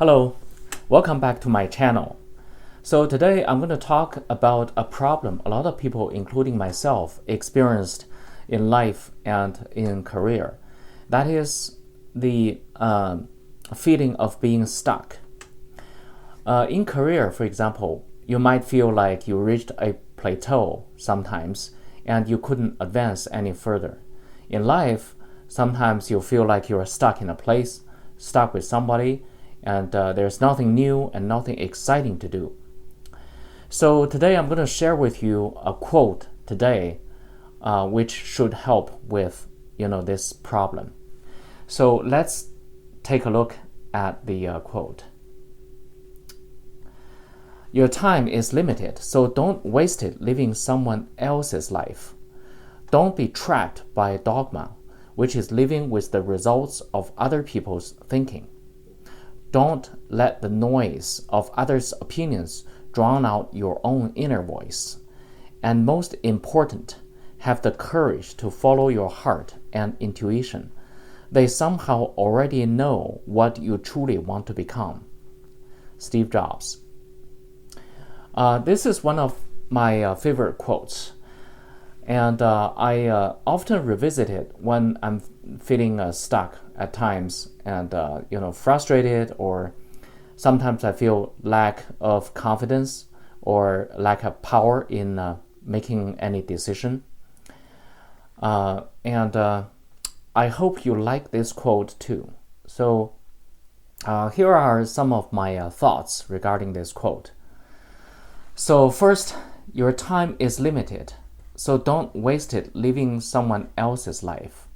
Hello, welcome back to my channel. So today I'm going to talk about a problem a lot of people, including myself, experienced in life and in career. That is the feeling of being stuck. In career, for example, you might feel like you reached a plateau sometimes and you couldn't advance any further. In life, sometimes you feel like you're stuck in a place, stuck with somebody, and there's nothing new and nothing exciting to do. So today I'm going to share with you a quote today, which should help with this problem. So let's take a look at the quote. Your time is limited, so don't waste it living someone else's life. Don't be trapped by dogma, which is living with the results of other people's thinking. Don't let the noise of others' opinions drown out your own inner voice. And most important, have the courage to follow your heart and intuition. They somehow already know what you truly want to become. Steve Jobs. This is one of my favorite quotes. And I often revisit it when I'm feeling stuck at times and frustrated, or sometimes I feel lack of confidence or lack of power in making any decision. And I hope you like this quote too. So here are some of my thoughts regarding this quote. So first, your time is limited. So don't waste it living someone else's life.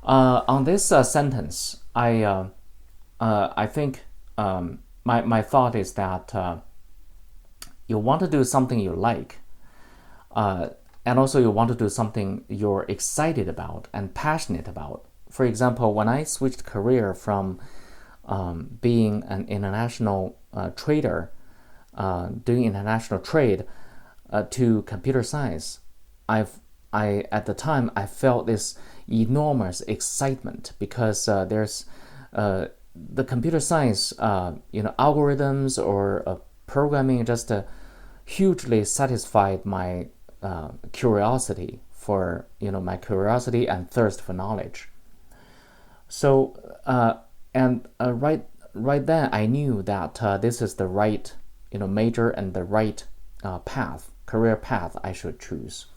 On this sentence, I think my thought is that you want to do something you like, and also you want to do something you're excited about and passionate about. For example, when I switched career from being an international trader, doing international trade, to computer science, at the time I felt this enormous excitement because there's the computer science, algorithms or programming just hugely satisfied my curiosity and thirst for knowledge. So right then I knew that this is the right major and the right career path I should choose.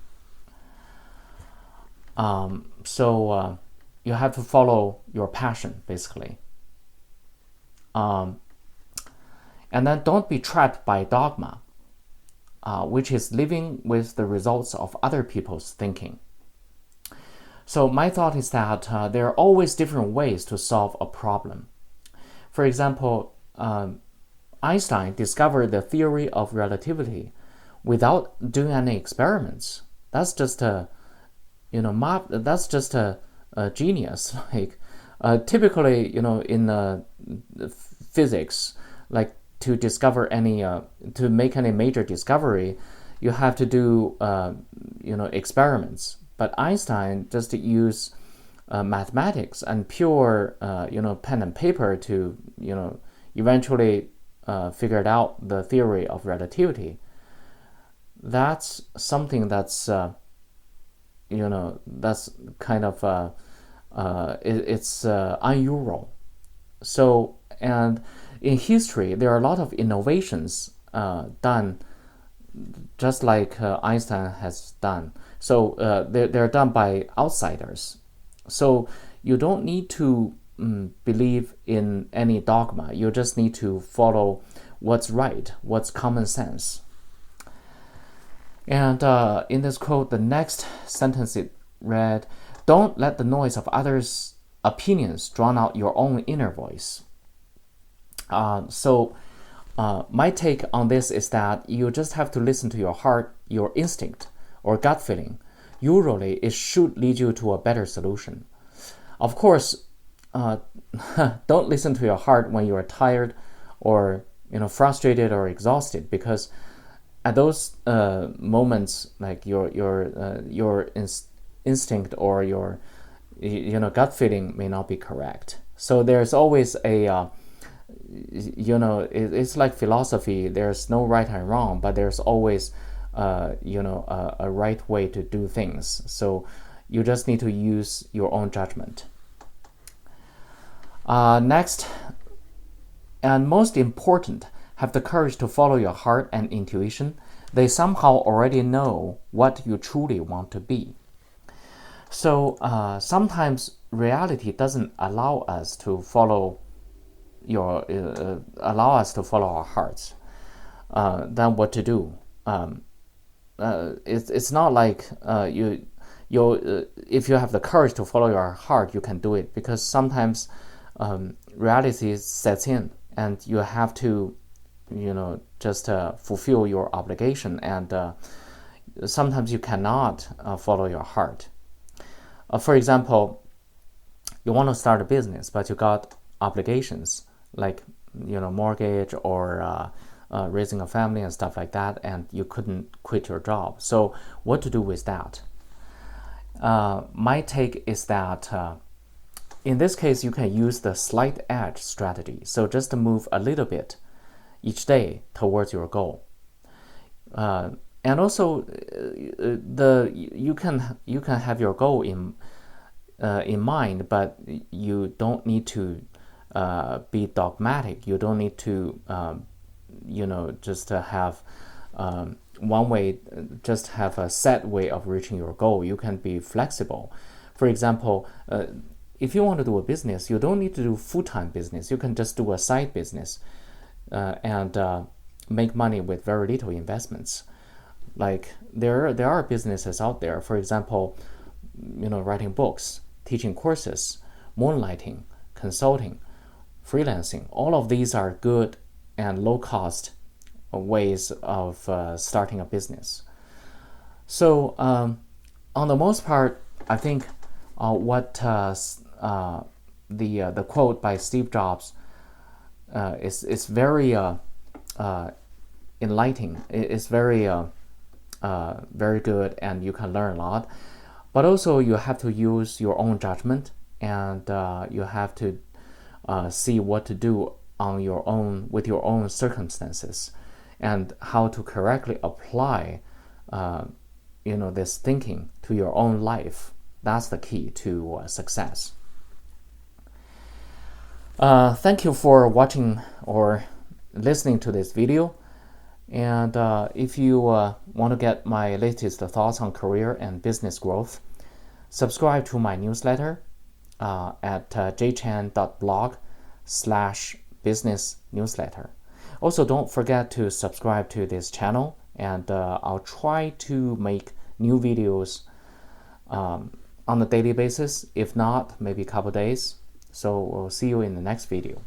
So you have to follow your passion, basically. And then don't be trapped by dogma, which is living with the results of other people's thinking. So my thought is that there are always different ways to solve a problem. For example, Einstein discovered the theory of relativity without doing any experiments. That's just a genius. Like typically, in physics, like to discover to make any major discovery, you have to do experiments. But Einstein just used mathematics and pure pen and paper to eventually figured out the theory of relativity. That's something that's that's kind of it's unusual. So, and in history there are a lot of innovations done just like Einstein has done. So they're done by outsiders. So you don't need to believe in any dogma. You just need to follow what's right, what's common sense. And in this quote, the next sentence it read, don't let the noise of others' opinions drown out your own inner voice. So my take on this is that you just have to listen to your heart, your instinct, or gut feeling. Usually it should lead you to a better solution. Of course, don't listen to your heart when you are tired or frustrated or exhausted, because at those moments, like your instinct or your gut feeling may not be correct. So there's always a it's like philosophy. There's no right and wrong, but there's always a right way to do things. So you just need to use your own judgment. Next, and most important, have the courage to follow your heart and intuition. They somehow already know what you truly want to be. So sometimes reality doesn't allow us to follow our hearts. Then what to do? It's not like if you have the courage to follow your heart, you can do it, because sometimes reality sets in, and you have to just fulfill your obligation, and sometimes you cannot follow your heart. For example, you want to start a business, but you got obligations like mortgage or raising a family and stuff like that, and you couldn't quit your job. So what to do with that? My take is that in this case, you can use the slight edge strategy. So just to move a little bit each day towards your goal. And also, you can have your goal in mind, but you don't need to be dogmatic. You don't need to just have one way, just have a set way of reaching your goal. You can be flexible. For example, if you want to do a business, you don't need to do full-time business. You can just do a side business and make money with very little investments. Like there are businesses out there, for example, writing books, teaching courses, moonlighting, consulting, freelancing. All of these are good and low-cost ways of starting a business. So on the most part, I think what the quote by Steve Jobs is very enlightening. It's very very good, and you can learn a lot. But also you have to use your own judgment, and you have to see what to do on your own with your own circumstances, and how to correctly apply this thinking to your own life. That's the key to success. Thank you for watching or listening to this video. And if you want to get my latest thoughts on career and business growth, subscribe to my newsletter at jchan.blog/business newsletter. Also, don't forget to subscribe to this channel, and I'll try to make new videos on a daily basis. If not, maybe a couple days. So we'll see you in the next video.